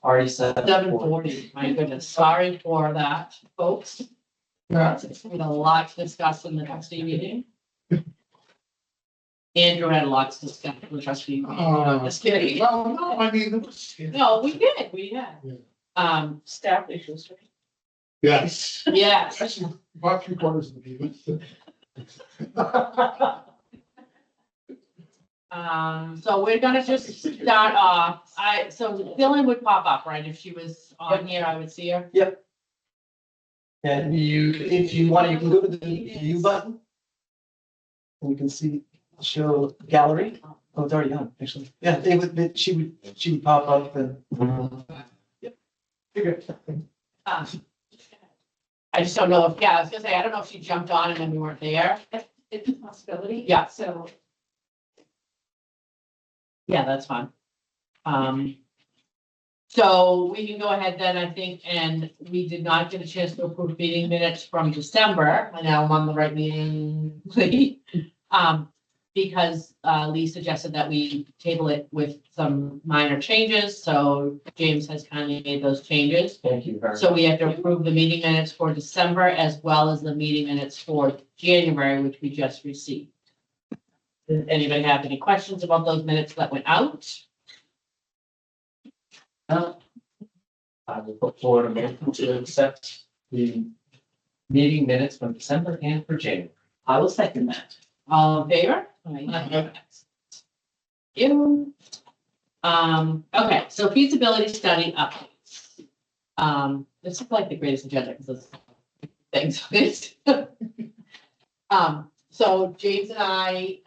Already 7:40. My goodness, sorry for that, folks. It's been a lot to discuss in the trustee meeting. Andrew had a lot to discuss in the trustee meeting. No, just kidding. No, I mean, it was. No, we did. Yeah. Staff issues. Yes. Yes. Actually, about 3/4 of the meeting. So we're gonna just start off. So Dylan would pop up, right? If she was on here, I would see her. Yep. And if you want, you can go to the view button. And you can see, show gallery. Oh, it's already on, actually. Yeah, she would pop up and. Yep. Figure. I just don't know if, I was gonna say, I don't know if she jumped on and then we weren't there. It's a possibility. Yeah. So Yeah, that's fine. So we can go ahead then, I think, and we did not get a chance to approve meeting minutes from December. I know I'm on the right meeting. Because Lee suggested that we table it with some minor changes, so James has kindly made those changes. Thank you very much. So we have to approve the meeting minutes for December as well as the meeting minutes for January, which we just received. Does anybody have any questions about those minutes that went out? I will put forward a motion to accept the meeting minutes from December and for January. I will second that. All in favor? Aye. You. Okay, so feasibility study updates. This is like the greatest agenda because it's things. So James and I,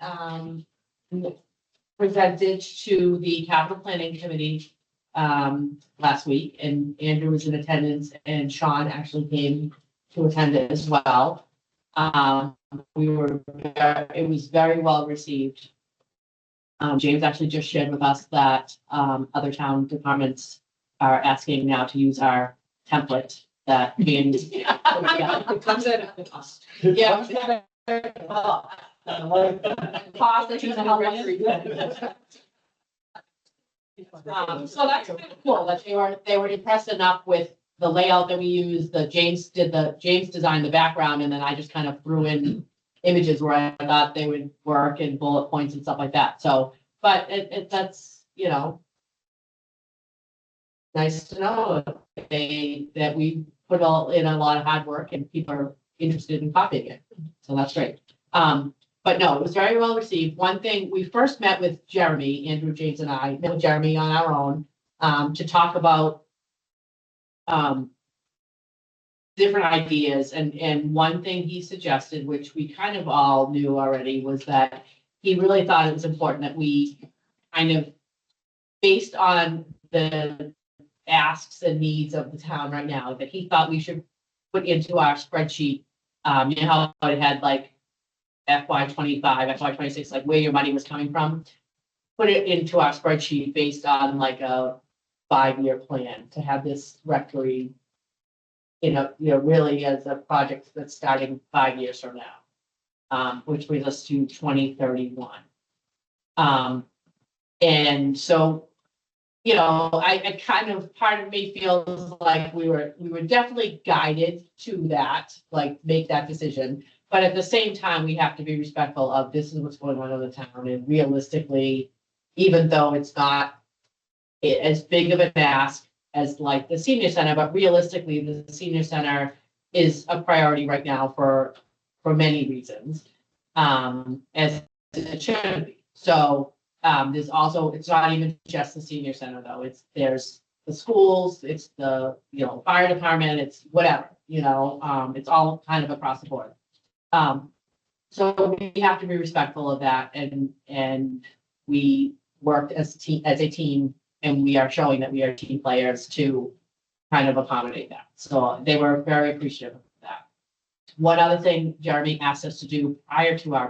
presented to the capital planning committee, last week, and Andrew was in attendance and Sean actually came to attend it as well. It was very well received. James actually just shared with us that, other town departments are asking now to use our template that James. it comes at a cost. Yeah. Cost that you know, so that's kind of cool that they were impressed enough with the layout that we used. James designed the background, and then I just kind of threw in images where I thought they would work and bullet points and stuff like that. So, but that's, nice to know that we put in a lot of hard work and people are interested in copying it. So that's great. But no, it was very well received. One thing, we first met with Jeremy, Andrew, James and I met with Jeremy on our own, to talk about different ideas. And one thing he suggested, which we kind of all knew already, was that he really thought it was important that we kind of, based on the asks and needs of the town right now, that he thought we should put into our spreadsheet, how it had like FY25, FY26, like where your money was coming from, put it into our spreadsheet based on like a 5-year plan to have this rectory, really as a project that's starting 5 years from now, which brings us to 2031. And so, I kind of, part of me feels like we were definitely guided to that, like make that decision. But at the same time, we have to be respectful of this is what's going on in the town, and realistically, even though it's not as big of an ask as like the senior center, but realistically, the senior center is a priority right now for many reasons, as it should be. So there's also, it's not even just the senior center though. There's the schools, it's the fire department, it's whatever, it's all kind of across the board. So we have to be respectful of that, and we worked as a team, and we are showing that we are team players to kind of accommodate that. So they were very appreciative of that. One other thing Jeremy asked us to do prior to our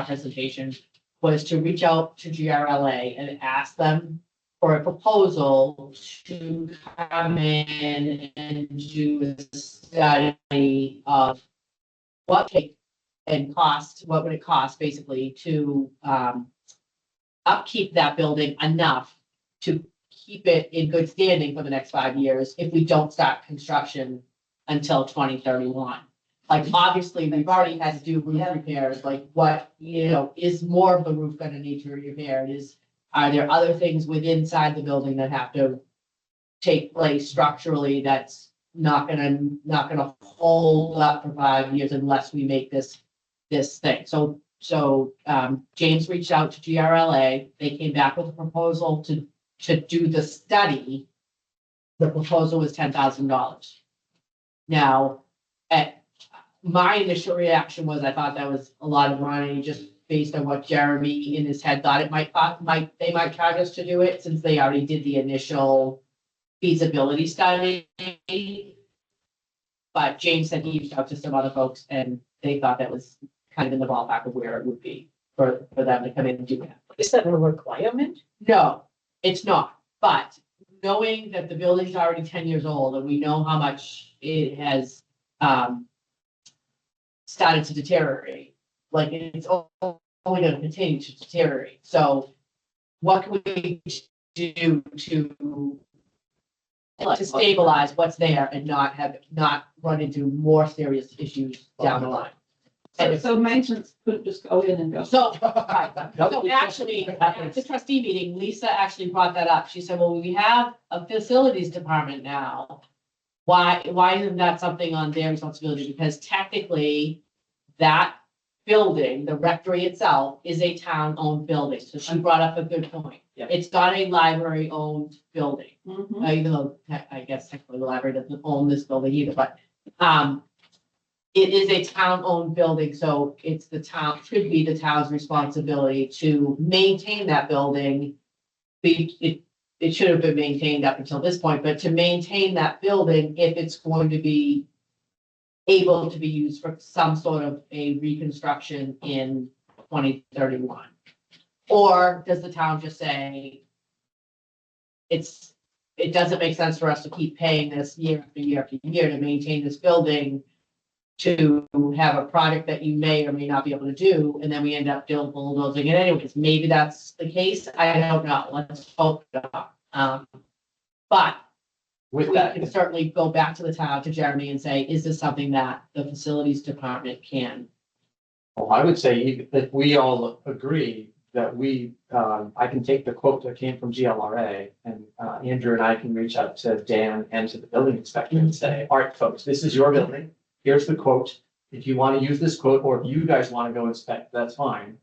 presentation, was to reach out to GRLA and ask them for a proposal to come in and do a study of what would it cost basically to upkeep that building enough to keep it in good standing for the next 5 years if we don't start construction until 2031. Like, obviously, we've already had to do roof repairs, like what, is more of the roof gonna need to be repaired? Are there other things inside the building that have to take place structurally that's not gonna hold up for 5 years unless we make this thing? So, James reached out to GRLA, they came back with a proposal to do the study. The proposal was $10,000. Now, my initial reaction was I thought that was a lot of money, just based on what Jeremy in his head thought they might charge us to do it, since they already did the initial feasibility study. But James said he reached out to some other folks and they thought that was kind of in the ballpark of where it would be for them to come in and do that. Is that a requirement? No, it's not, but knowing that the building's already 10 years old and we know how much it has started to deteriorate, like it's only going to continue to deteriorate. So what can we do to stabilize what's there and not run into more serious issues down the line? So maintenance couldn't just go in and go. So actually, at the trustee meeting, Lisa actually brought that up. She said, well, we have a facilities department now. Why isn't that something on their responsibility? Because technically, that building, the rectory itself, is a town-owned building. So she brought up a good point. Yeah. It's not a library-owned building, Mhm. even though I guess technically the library doesn't own this building either, but it is a town-owned building, so should be the town's responsibility to maintain that building. It should have been maintained up until this point, but to maintain that building if it's going to be able to be used for some sort of a reconstruction in 2031. Or does the town just say it doesn't make sense for us to keep paying this year after year after year to maintain this building, to have a project that you may or may not be able to do, and then we end up bulldozing it anyways. Maybe that's the case. I don't know. Let's hope not. But With we that, can certainly go back to the town, to Jeremy, and say, is this something that the facilities department can? well, I would say if we all agree that I can take the quote that came from GLRA and Andrew and I can reach out to Dan and to the building inspector and say, all right, folks, this is your building. Here's the quote. If you want to use this quote, or if you guys want to go inspect, that's fine.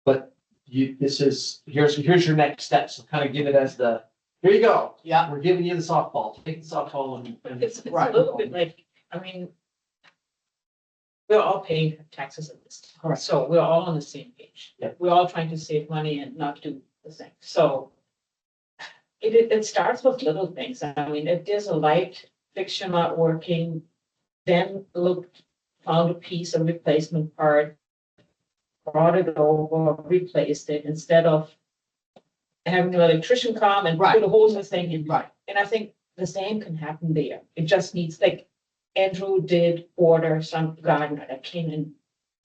But here's your next step. So kind of give it as here you go. Yeah. We're giving you the softball. Take the softball and It's a little bit like, I mean, we're all paying taxes in this. Correct. So we're all on the same page. Yeah. We're all trying to save money and not do the thing. So it starts with little things. I mean, if there's a light fixture not working, then found a piece of replacement part, brought it over, replaced it, instead of having an electrician come and Right. put a hole in the thing in. Right. And I think the same can happen there. It just needs, like, Andrew did order some gardener that came and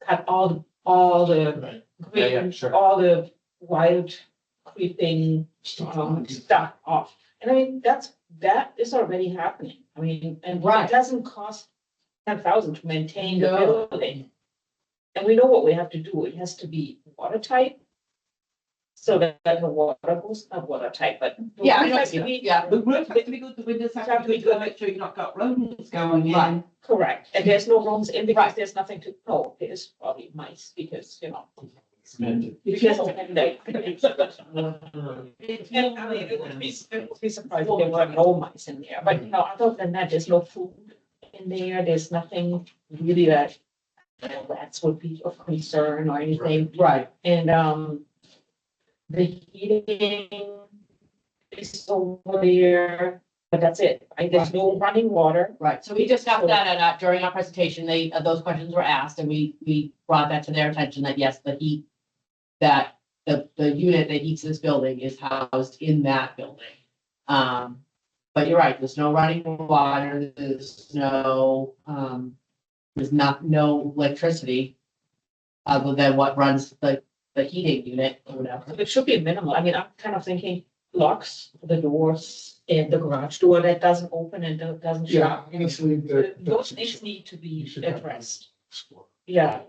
cut all the Right. green, Yeah, sure. all the wild creeping stuff off. And I mean, that is already happening. I mean, and Right. it doesn't cost 10,000 to maintain the No. building. And we know what we have to do. It has to be watertight. So that the water goes, not watertight, but. the Yeah, I roof know has what you to mean. be- Yeah. The roof has to be good, the windows have to be good, make sure you've not got rodents going Right. in. Correct. And there's no rooms in because Right. there's nothing to, no, there's probably mice because, Cemented. because of they. And I mean, it would be surprised if there were no mice in there, but other than that, there's no food in there, there's nothing really that rats would be of concern or anything. Right. And, the heating is over there, but that's it. There's no running water. Right, so we discussed that during our presentation, those questions were asked, and we brought that to their attention, that yes, the unit that heats this building is housed in that building. But you're right, there's no running water, there's no electricity other than what runs the heating unit or whatever. It should be minimal. I mean, I'm kind of thinking, locks the doors and the garage door that doesn't open and doesn't Yeah, shut. honestly, Those things need to you be should have addressed. explore. Yeah,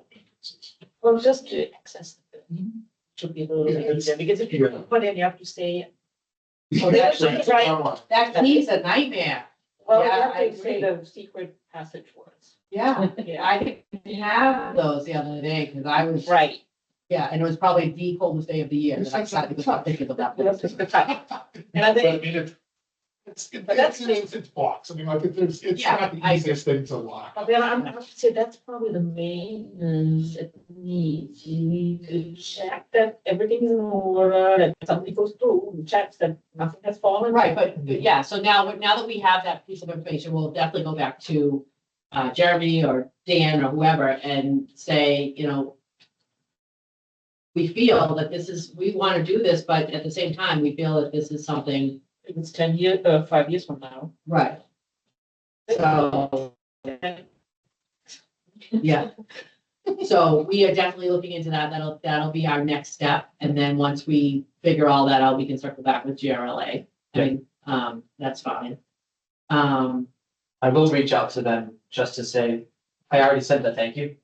well, just to access the building should be a little Yeah, bit it's- easier, because if you yeah. don't put in, you have to say, Oh, that's right. That key's a nightmare. well, you Yeah, have I to say agree. the secret passage words. Yeah, Yeah, I didn't have those the other day because I was, right. yeah, and it was probably the coldest day of the year that I Yes, decided to stop thinking about You have to that. spit And I But I think, mean, it's, But that's it's box. I mean, like, it's Yeah, not the I- easiest thing to lock. but then I would say that's probably the maintenance it needs. You need to check that everything is in order, that somebody goes through and checks that nothing has fallen. Right, but yeah, so now that we have that piece of information, we'll definitely go back to Jeremy or Dan or whoever and say, you know, we feel that we want to do this, but at the same time, we feel that this is something, If it's 10 years, 5 years from now. right? So, yeah. So we are definitely looking into that. That'll be our next step. And then once we figure all that out, we can circle back with GRLA. I mean, that's fine. I will reach out to them just to say, I already sent the thank you,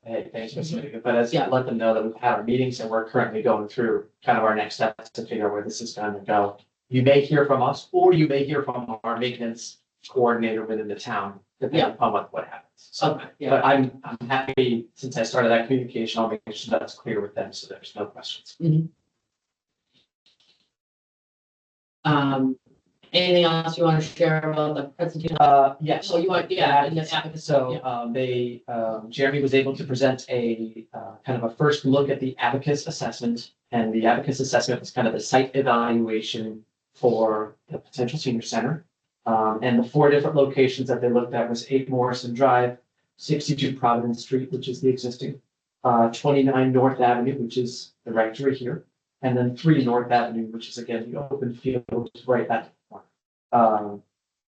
hey, thanks for submitting it, but as Yeah. let them know that we've had our meetings and we're currently going through kind of our next steps to figure out where this is gonna go. You may hear from us, or you may hear from our maintenance coordinator within the town, depending upon what happens. So, Okay, yeah. but I'm happy, since I started that communication, I'll make sure that's clear with them, so there's no questions. Anything else you want to share about the presentation? Yes. Oh, you want, yeah, and the advocacy, So, yeah. Jeremy was able to present a, kind of a first look at the abacus assessment. And the abacus assessment was kind of the site evaluation for the potential senior center. And the 4 different locations that they looked at was 8 Morrison Drive, 62 Providence Street, which is the existing, 29 North Avenue, which is the rectory here, and then 3 North Avenue, which is again, the open field right at the corner.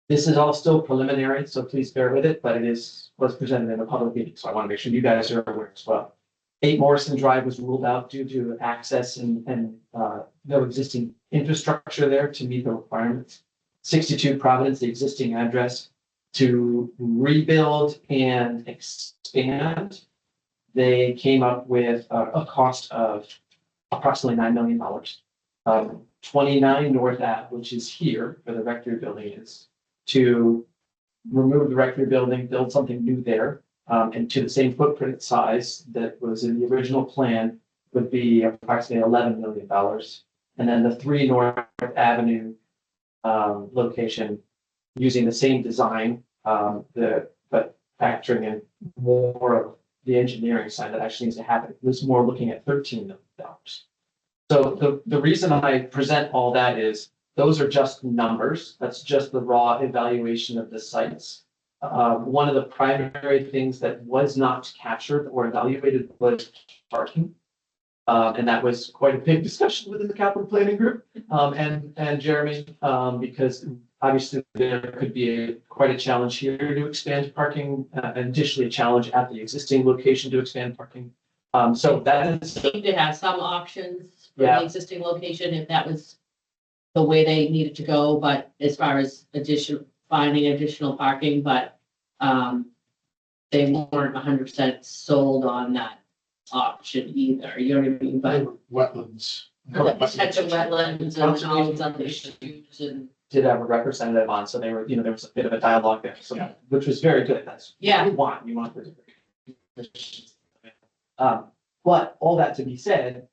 This is all still preliminary, so please bear with it, but was presented in a public meeting, so I want to make sure you guys are aware as well. 8 Morrison Drive was ruled out due to access and no existing infrastructure there to meet the requirements. 62 Providence, the existing address, to rebuild and expand. They came up with a cost of approximately $9 million. 29 North Ave, which is here where the rectory building is, to remove the rectory building, build something new there, and to the same footprint size that was in the original plan would be approximately $11 million. And then the 3 North Avenue location using the same design, but factoring in more of the engineering side that actually needs to happen. It was more looking at $13 million. So the reason I present all that is those are just numbers. That's just the raw evaluation of the sites. One of the primary things that was not captured or evaluated was parking. And that was quite a big discussion within the capital planning group, and Jeremy, because obviously there could be quite a challenge here to expand parking, and additionally a challenge at the existing location to expand parking. So that is, Seem to have some options for Yeah. the existing location if that was the way they needed to go, but as far as finding additional parking, but they weren't 100% sold on that option either, you know what I mean, but Wetlands. the potential wetlands and all these other issues and, did have a representative on, so they were, there was a bit of a dialogue there, so, Yeah. which was very good. That's what Yeah. you want this. But all that to be said,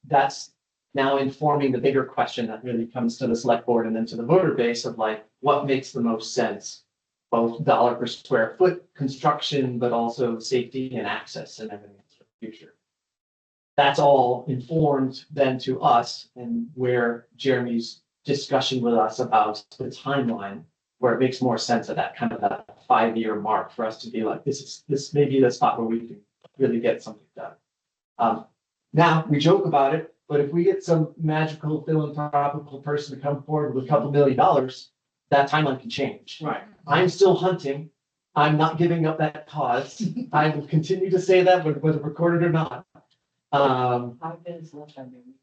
that's now informing the bigger question that really comes to the select board and then to the voter base of like, what makes the most sense? Both dollar per square foot construction, but also safety and access and everything for the future. That's all informed then to us and where Jeremy's discussion with us about the timeline, where it makes more sense at that kind of that 5-year mark for us to be like, this may be the spot where we can really get something done. Now we joke about it, but if we get some magical philanthropical person to come forward with a couple $1 million, that timeline can change. right. I'm still hunting. I'm not giving up that cause. I will continue to say that whether recorded or not. 5 minutes left, I mean.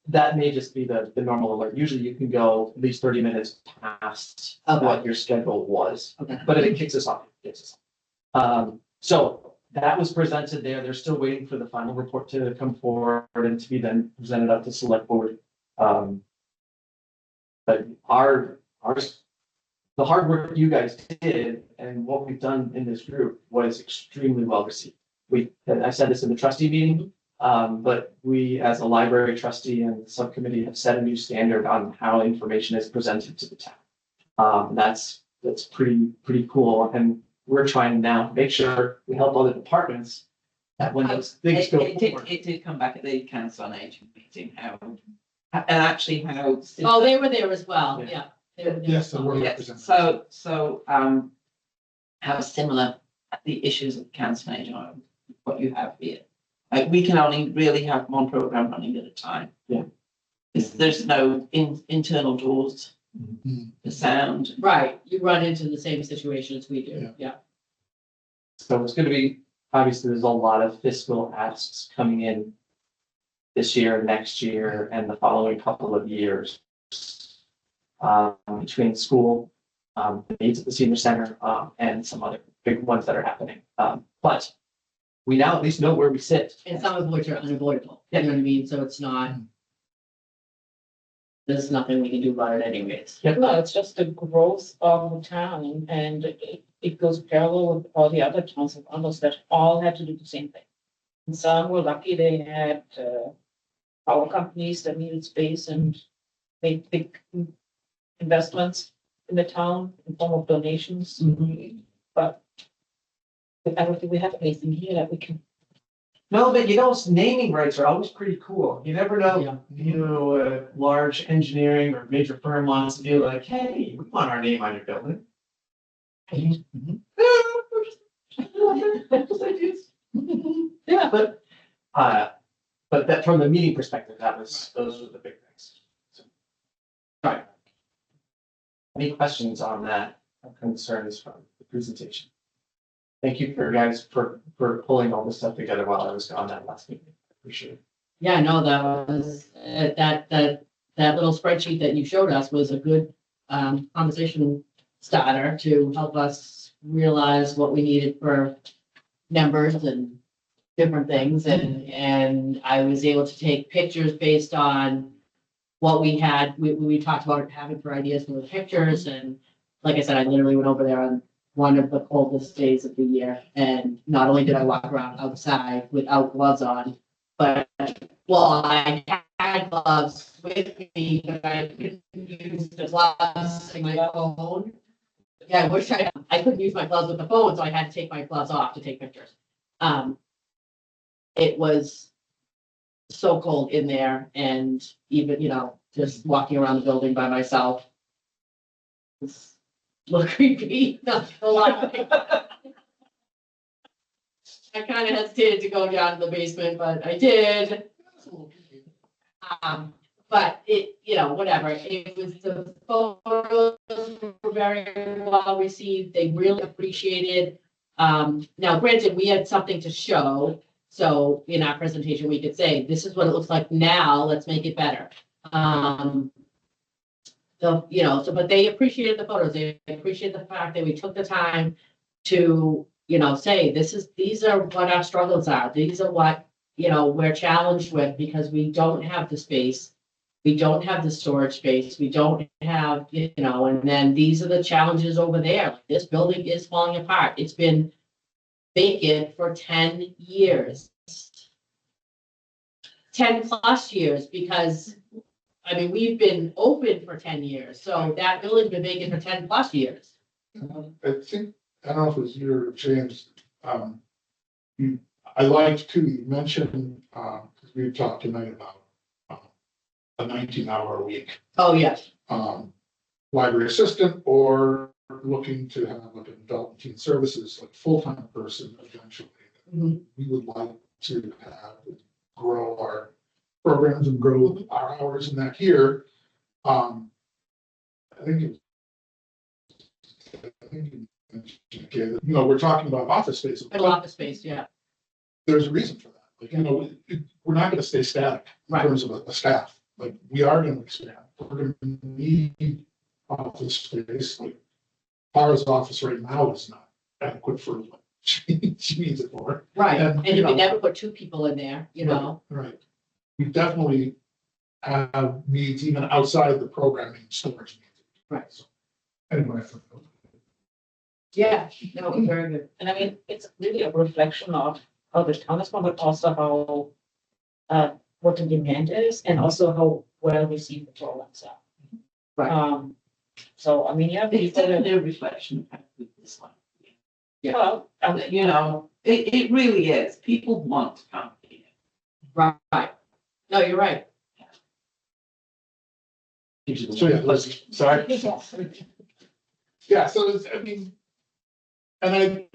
that may just be the normal alert. Usually you can go at least 30 minutes past Okay. what your schedule was. Okay. But if it kicks us off, it kicks us off. So that was presented there. They're still waiting for the final report to come forward and to be then presented up to select board. But the hard work you guys did and what we've done in this group was extremely well received. I said this in the trustee meeting, but we, as a library trustee and subcommittee, have set a new standard on how information is presented to the town. That's pretty cool. And we're trying now to make sure we help other departments that when those things go forward. It did come back at the council on aging meeting, and actually how. Oh, they were there as well, Yeah. yeah. They were there Yes, as there well. were Yes, representatives. so, how similar the issues of council on aging are, what you have here. Like, we can only really have one program running at a time. Yeah. There's no internal doors, Mhm. the sound. Right, you run into the same situations we do, Yeah. yeah. So it's gonna be, obviously, there's a lot of fiscal asks coming in this year, next year, and the following couple of years. Between school, the needs at the senior center, and some other big ones that are happening. But we now at least know where we sit. And some of which are unavoidable, you know what I mean, so it's not. There's nothing we can do about it anyways. No, it's just the growth of the town and it goes parallel with all the other towns of Condos that all had to do the same thing. And some were lucky they had power companies that needed space and made big investments in the town in form of donations. But I don't think we have anything here that we can. No, but naming rights are always pretty cool. You never Yeah. know, a large engineering or major firm wants to be like, hey, we want our name on your building. Yeah, but that from the meeting perspective, those were the big things. So, all right. Any questions on that or concerns from the presentation? Thank you for guys for pulling all this stuff together while I was gone that last meeting. Appreciate it. Yeah, no, that was, that little spreadsheet that you showed us was a good, conversation starter to help us realize what we needed for numbers and different things, and I was able to take pictures based on what we had, we talked about having for ideas for the pictures, and like I said, I literally went over there on one of the coldest days of the year, and not only did I walk around outside without gloves on, but, well, I had gloves with me, but I couldn't use the gloves in my phone. Yeah, I wish I couldn't use my gloves with the phone, so I had to take my gloves off to take pictures. It was so cold in there, and even, just walking around the building by myself. It's a little creepy, not gonna lie. I kind of hesitated to go down to the basement, but I did. But it, whatever, it was, the photos were very well received, they really appreciated. Now granted, we had something to show, so in our presentation, we could say, this is what it looks like now, let's make it better. But they appreciated the photos, they appreciated the fact that we took the time to, say, these are what our struggles are, these are what, we're challenged with, because we don't have the space. We don't have the storage space, we don't have, and then these are the challenges over there, like this building is falling apart, it's been vacant for 10 years. 10 plus years, because, we've been open for 10 years, so that building's been vacant for 10 plus years. I think, I don't know if it was you or James, I liked to mention, because we talked tonight about a 19-hour a week Oh, yes. library assistant, or looking to have like an adult and teen services, like full-time person eventually. Mhm. We would like to have, grow our programs and grow our hours in that here. I think you mentioned, okay, that, we're talking about office space. A lot of space, yeah. There's a reason for that. Like, we're not gonna stay static in Right. terms of a staff. like, we are gonna expand, we're gonna need office space, like, Tara's office right now is not adequate for what she needs it for. Right, And, and you you know- could never put two people in there, you know? Right. We definitely have needs even outside the programming storage needs. Right. So, anyway. Yeah, no, very good. And I mean, it's really a reflection of how the town is, but also how, what the demand is, and also how well received the programs are. Right. So, I mean, you have It's people that, definitely a reflection of this one. well, You know, it really is. People want to come here. Right. No, you're right. So, yeah, let's- Sorry. Yeah, so it's, I mean, and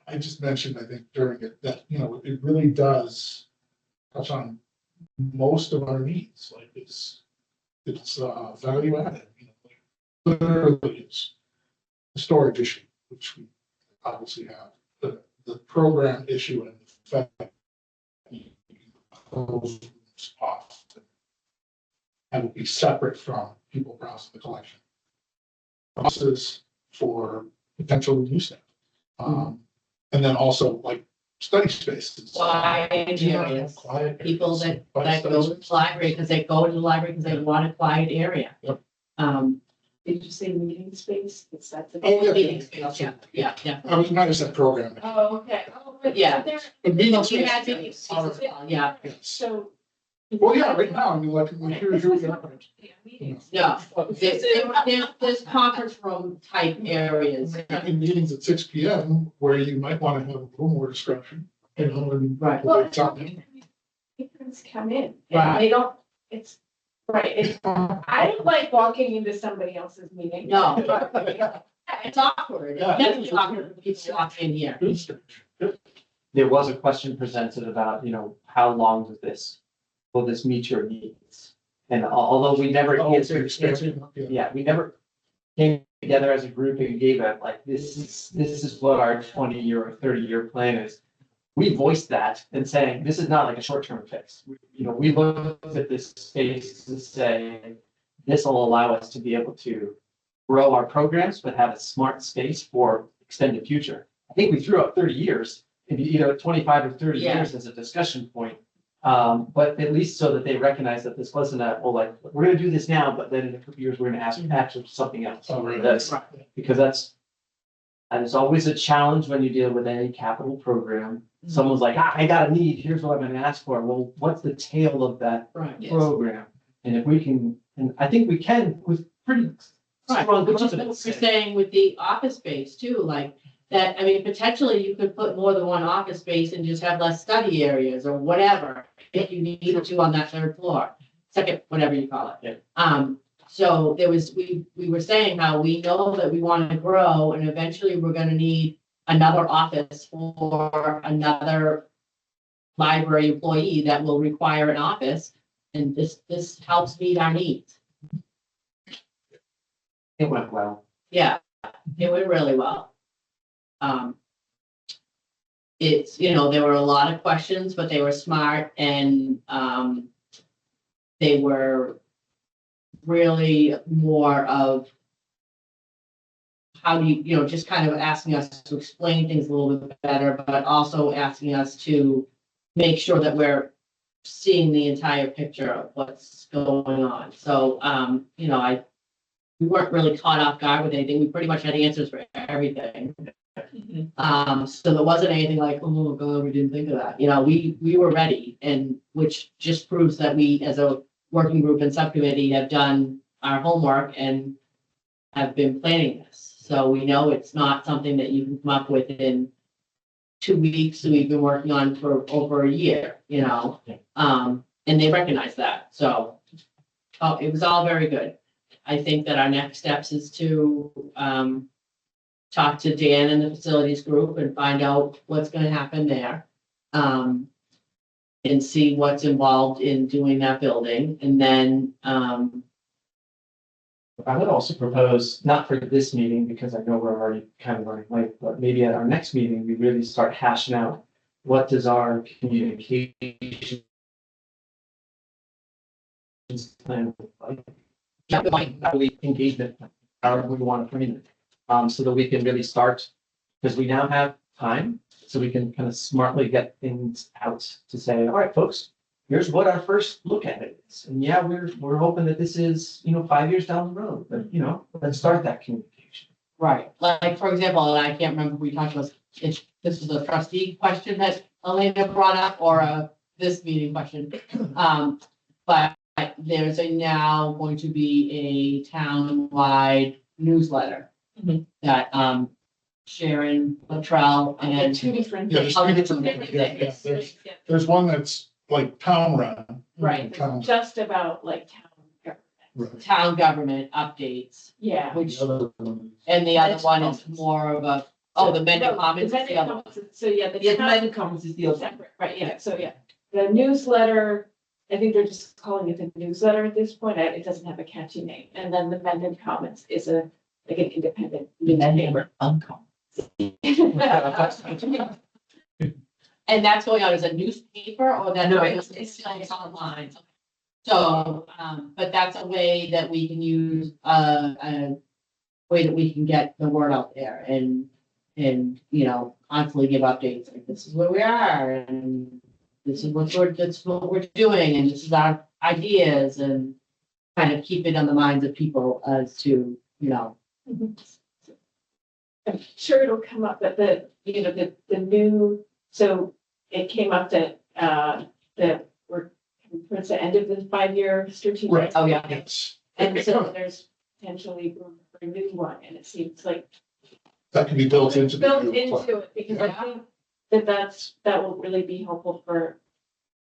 I just mentioned, I think during it, that, you know, it really does touch on most of our needs, like it's value added, you know, like, literally it's the storage issue, which we obviously have, the program issue and the fact that you can close rooms off and will be separate from people browsing the collection. Process for potential use staff. And then also like study spaces. Quiet You know, areas. quiet People areas, that quiet go to study the library because they go to the library because they want a quiet area. Yep. Did you say meeting space? Is that the? Oh, yeah. Meeting space, yeah, I was not just that program. Oh, okay. Oh, but Yeah. there- But meeting We space. had meeting space as well, yeah. Yes. So. Well, yeah, right now, I mean, like, here's your. Yeah, meetings. No, there's conference room type areas. In meetings at 6 PM where you might want to have a little more discretion, you know, and. Right. Well, it's up there. patrons come in. Right. And they don't, it's, right, I don't like walking into somebody else's meeting. No. But- It's awkward. It's Yeah. definitely awkward when people walk in here. There was a question presented about, you know, how long will this meet your needs? And although we never Oh, answered, expansion, yeah. yeah, we never came together as a group and gave it like, this is what our 20-year or 30-year plan is. We voiced that and saying, this is not like a short-term fix. You know, we looked at this space to say, this will allow us to be able to grow our programs, but have a smart space for extended future. I think we threw out 30 years, maybe, you know, 25 or 30 Yeah. years as a discussion point. But at least so that they recognize that this wasn't like, we're gonna do this now, but then in a couple years, we're gonna ask for something else. Oh, right. That's, because that is always a challenge when you deal with any capital program. Someone's like, I got a need, here's what I'm gonna ask for. Well, what's the tail of that Right, yes. program? And if we can, and I think we can with pretty Right, strong which is what we're confidence. saying with the office space too, like that, I mean, potentially you could put more than one office space and just have less study areas or whatever. If you needed to on that third floor, second, whatever you call it. Yeah. So there was, we were saying how we know that we want to grow and eventually we're gonna need another office for another library employee that will require an office. And this helps meet our needs. It went well. Yeah, it went really well. It's, you know, there were a lot of questions, but they were smart and, they were really more of how do you know, just kind of asking us to explain things a little bit better, but also asking us to make sure that we're seeing the entire picture of what's going on. So, you know, we weren't really caught off guard with anything. We pretty much had answers for everything. So there wasn't anything like, oh my God, we didn't think of that. You know, we were ready, and which just proves that we, as a working group and subcommittee, have done our homework and have been planning this. So we know it's not something that you can come up with in 2 weeks that we've been working on for over a year, you know? And they recognize that. So it was all very good. I think that our next steps is to talk to Dan and the facilities group and find out what's gonna happen there. And see what's involved in doing that building. And then, I would also propose, not for this meeting, because I know we're already kind of running late, but maybe at our next meeting, we really start hashing out what does our communication plan, like, how we engagement, however we want to frame it. So that we can really start, because we now have time, so we can kind of smartly get things out to say, all right, folks, here's what our first look at it is. And yeah, we're hoping that this is, 5 years down the road, but let's start that communication. Right, like, for example, and I can't remember, we talked about, if this was a trustee question that Elena brought up, or this meeting question. But there's now going to be a town-wide newsletter Mhm. that, Sharon Luttrell And and. two different. Yeah, there's Oh, three different different, things. yeah, there's one that's like town run. Right, Town. just about like town government. Right. Town government updates, Yeah. which, The other one and the other Mendon one is Commons. more of a, oh, the Mendon No, Commons is Mendon the other one. Commons, so yeah, the Yeah, the town, Mendon Commons is the other. separate, right, yeah, so yeah. The newsletter, I think they're just calling it the newsletter at this point, it doesn't have a catchy name, and then the Mendon Commons is like an independent newspaper. Uncommon. And that's going out as a newspaper, or that? No, it's online. So, but that's a way that we can use, a way that we can get the word out there and, constantly give updates, like, this is where we are, and this is what we're doing, and this is our ideas, and kind of keep it on the minds of people as to, I'm sure it'll come up that the new, so it came up that, that we're towards the end of the 5-year strategic. Right. oh, yeah. Yes. And so there's potentially room for a new one, and it seems like That can be built into the. built new plan. into it, because I think that will really be helpful for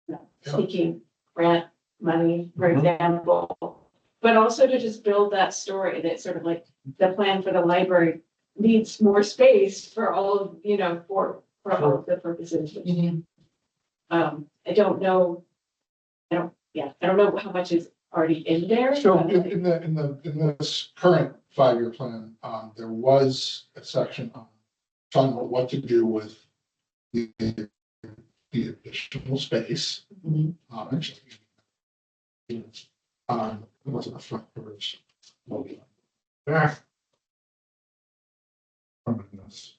Yeah. seeking grant money, for Mhm. example. But also to just build that story that sort of like the plan for the library needs more space for all of, for all of the purposes. I don't know. I don't know how much is already in there. So but, like, in this current 5-year plan, there was a section on talking about what to do with the additional space. Mhm. Actually. It wasn't a front page. There. Oh my goodness.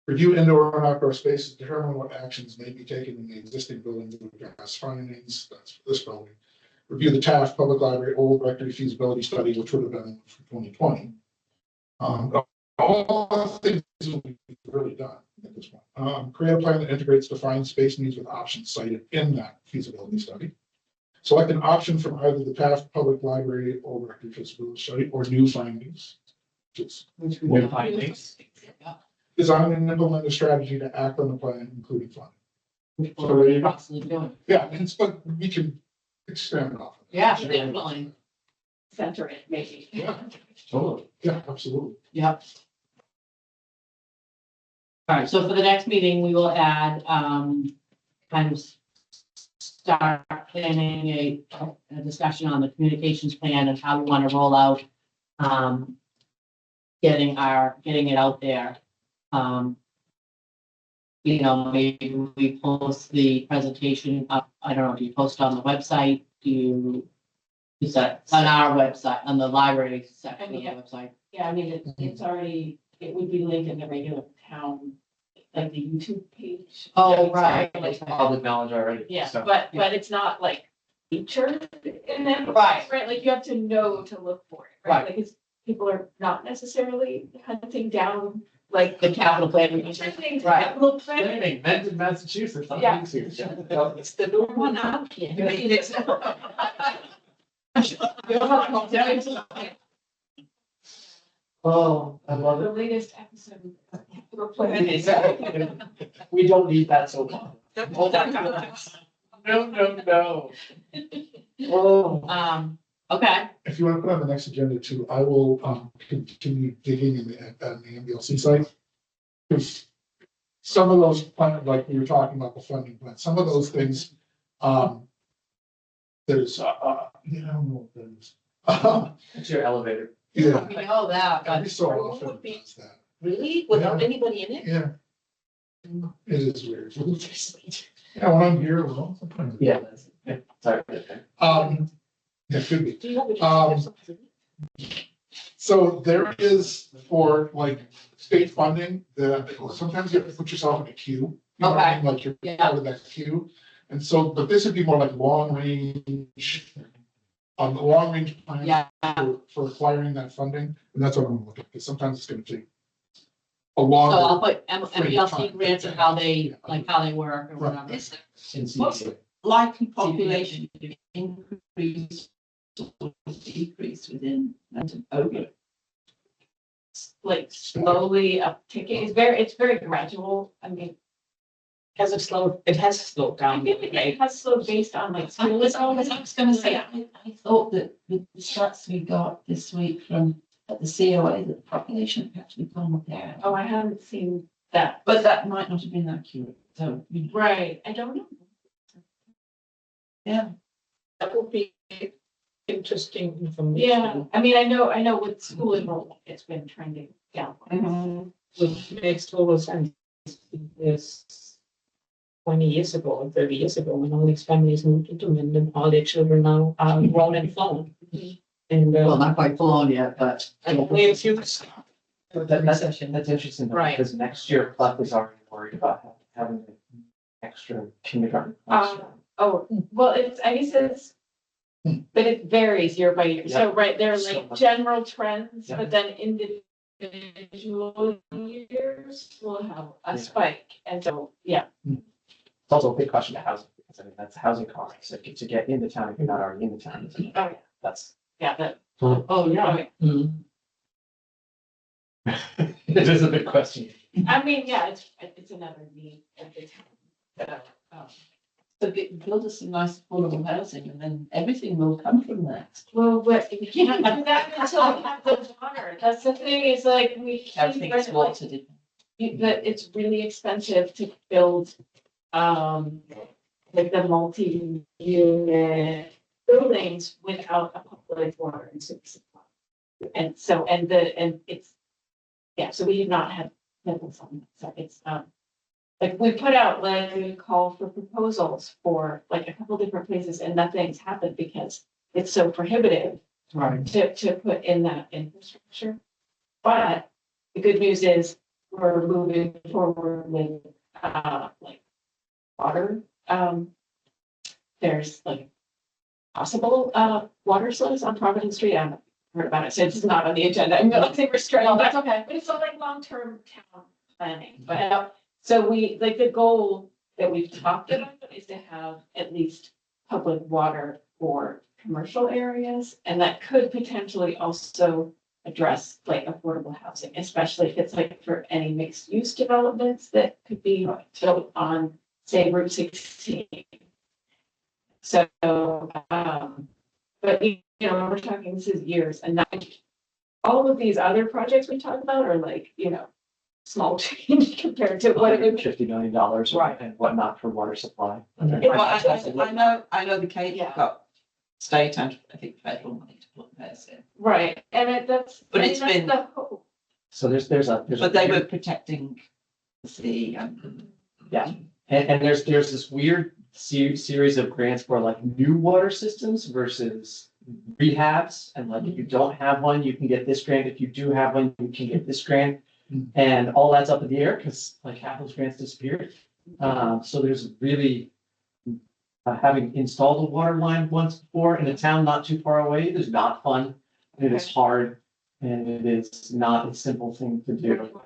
Review indoor and outdoor spaces, determine what actions may be taken in the existing building to address findings, that's for this building. Review the Taft Public Library Old Rectory feasibility study, which would have been for 2020. All the things we've really done at this point. Create a plan that integrates defined space needs with options cited in that feasibility study. Select an option from either the Taft Public Library Old Rectory feasibility study or new findings. Which New we. findings. Yeah. Design and implement a strategy to act on the plan, including funding. Which we're constantly doing. Yeah, but we can expand off. of that. Yeah, definitely. center it, maybe. Yeah. Totally. Yeah, absolutely. Yep. All right, so for the next meeting, we will add, kind of start planning a discussion on the communications plan and how we want to roll out, getting it out there. Maybe we post the presentation up, I don't know, do you post on the website? Is that on our website, on the library section of the Yeah. website? Yeah, I mean, it's already, it would be linked in the regular town, like the YouTube page. Oh, right. It's public knowledge already. Yeah, so. but it's not like featured in that. Right. Right, like you have to know to look for it, Right. right? Like it's, people are not necessarily hunting down like. The capital plan. Hunting Right. capital plan. Living, Mendon, Massachusetts. on Yeah. YouTube. It's the new one out here. Oh, I love The it. latest episode of capital plan. Exactly. We don't need that so long. No, no, no. Oh. Okay, If you want to put on the next agenda too, I will continue digging in the MBLC site. Because some of those, like we were talking about the funding plan, some of those things, there's, yeah, I don't know what that is. It's your elevator. Yeah, we know that, every but so often it does that, Really? Without Yeah. anybody in it? yeah. It is weird. Yeah, when I'm here, well, sometimes. Yeah. Sorry. It could be. Do you have a? Um, So there is for like state funding, sometimes you have to put yourself in a queue. You know what I mean? Like you're Yeah. part of that queue. And so, but this would be more like long range. On the long range plan. Yeah. For acquiring that funding, and that's what I'm gonna look at, because sometimes it's gonna take. A So long. I'll put MLC grants and how they, like how they work or Right. whatever. Is there In What's CDC. likely population increase or decrease within over? Like slowly upticking, it's very gradual, I mean. It has slowed I down, feel like right? it has slowed based on like I school. was gonna say, I thought that with the stats we got this week from at the COA, that the population had actually gone down. Oh, I haven't seen That, But that might not have been accurate, so, you know, right. I don't know. yeah. that would be interesting Yeah, information. I mean, I know with school enrollment, it's been trending down. Which makes total sense. This 20 years ago or 30 years ago, when all these families moved into Minden, all their children now are grown and flown. And, Well, not quite full on yet, but. and only a few. That's interesting, though, Right. because next year Clef is already worried about having an extra kindergarten. class. Oh, well, I guess it's, but it varies year by year. So, right, there are So like much. general trends, Yeah. but then individual years will have a Yeah. spike. And so, yeah, It's also a big question to housing, because I mean, that's housing costs, so to get into town, if you're not already in the town, oh, yeah, that's. yeah, that, Oh, yeah. okay. It is a big question. I mean, yeah, it's another need at the time. So build us some nice affordable housing and then everything will come from that. Well, but we can't do that until we have the water. That's the thing, is like, we keep, Everything is like, watered in. that it's really expensive to build, like the multi-unit buildings without a public water and sewer supply. And so, and it's, yeah, so we have not had, so it's, like, we put out like a call for proposals for like a couple different places and nothing's happened because it's so prohibitive Right. to put in that infrastructure. But the good news is we're moving forward with, like water. There's like possible, water source on Providence Street. I haven't heard about it, so it's not on the agenda. I'm gonna say we're straight. No, that's okay. But it's all like long-term town planning, but, so we, like, the goal that we've talked about is to have at least public water for commercial areas, and that could potentially also address like affordable housing, especially if it's like for any mixed use developments that could be built on, say, Route 16. So, but you know, we're talking, this is years, and not all of these other projects we talk about are like, you know, small change compared to what it would be. $50 million Right. and whatnot for water supply. Mhm. Well, I know the Cape Yeah. got state and I think federal money to put theirs in. Right, and But I mean, it's that's been- the hope. So there's a. But they were protecting the sea and. Yeah, and there's this weird series of grants for like new water systems versus rehabs. And like, if you don't have one, you can get this grant. If you do have one, you can get this grant. And all that's up in the air because like half those grants disappeared. So there's really, having installed a water line once before in a town not too far away, it is not fun. It is hard and it is not a simple thing to do.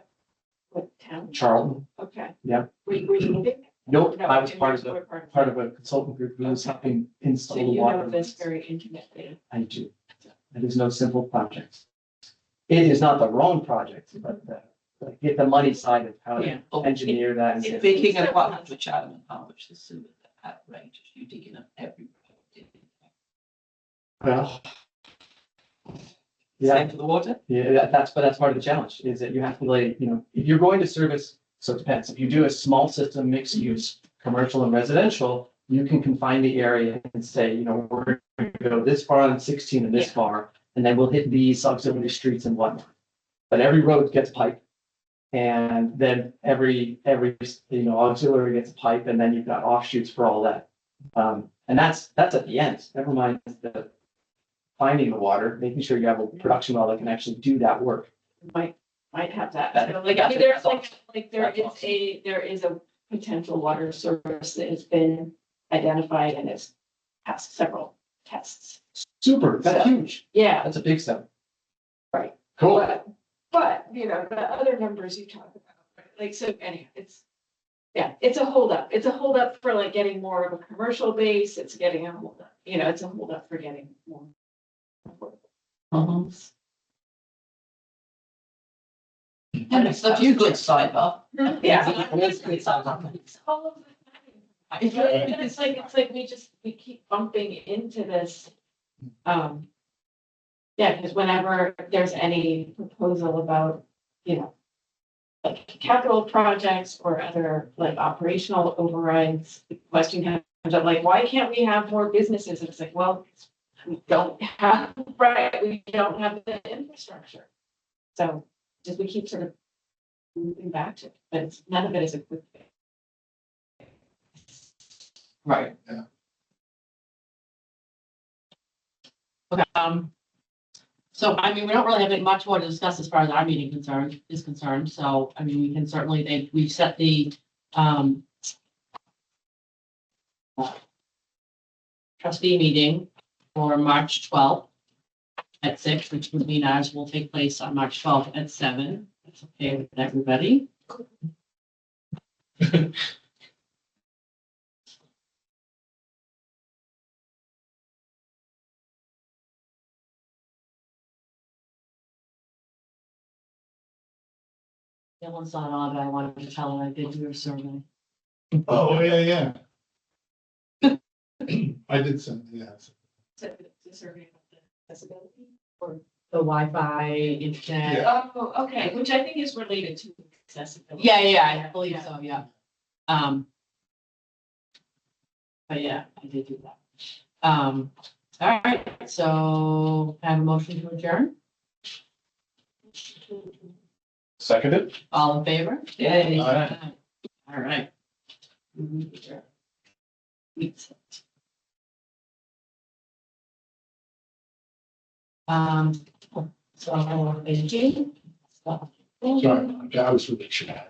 What town? Charlton, Okay. Yeah. Were you moving? nope, No, I was you part of were the, part of a consultant group who was helping So install the you water. know this lines. very intimately. I do. It is no simple project. It is not the wrong project, but like, get the money side of how Yeah. to engineer that. and say, Speaking of what happened with Chatham and Harwich, the sewer, outrageous, you digging up every. Well. Yeah, Same for the water? yeah, that's part of the challenge is that you have to like, if you're going to service, so it depends. If you do a small system, mixed use, commercial and residential, you can confine the area and say, we're going to go this far on 16 and this Yeah. far, and then we'll hit these auxiliary streets and whatnot. But every road gets piped. And then every auxiliary gets a pipe, and then you've got offshoots for all that. And that's at the end, never mind the finding the water, making sure you have a production well that can actually do that work. Might have that. That- So, like, I mean, there's that's like there That's is awesome. there is a potential water source that has been identified and has passed several tests. Super, that's So- huge. Yeah, That's a big step. Cool. but, you know, the other numbers you talk about, right? Like, so anyhow, it's a holdup. It's a holdup for like getting more of a commercial base. It's getting a holdup, you know, it's a holdup for getting more. And it's a few good cyber. Yeah. It's All of the time. And it's like we keep bumping into this. Yeah, because whenever there's any proposal about, you know, like capital projects or other like operational overrides, the question comes up like, why can't we have more businesses? And it's like, well, we don't have, right, we don't have the infrastructure. So just we keep sort of moving back to it, but none of it is a quick fix. Right. Okay, so I mean, we don't really have much more to discuss as far as our meeting is concerned, so I mean, we can certainly, we set the, trustee meeting for March 12th at 6, which would mean ours will take place on March 12th at 7. That's okay with everybody. Dylan's not on, but I wanted to tell her I did do a survey. Oh, yeah, yeah. I did send, yeah. So the survey of the accessibility or. The Wi-Fi, internet. Oh, okay, which I think is related to accessibility. Yeah, I believe so, yeah. But yeah, I did do that. All right, so I have a motion to adjourn. Seconded? All in favor? Yay. Aye. All right. So, thank you. Sorry, I was really shy.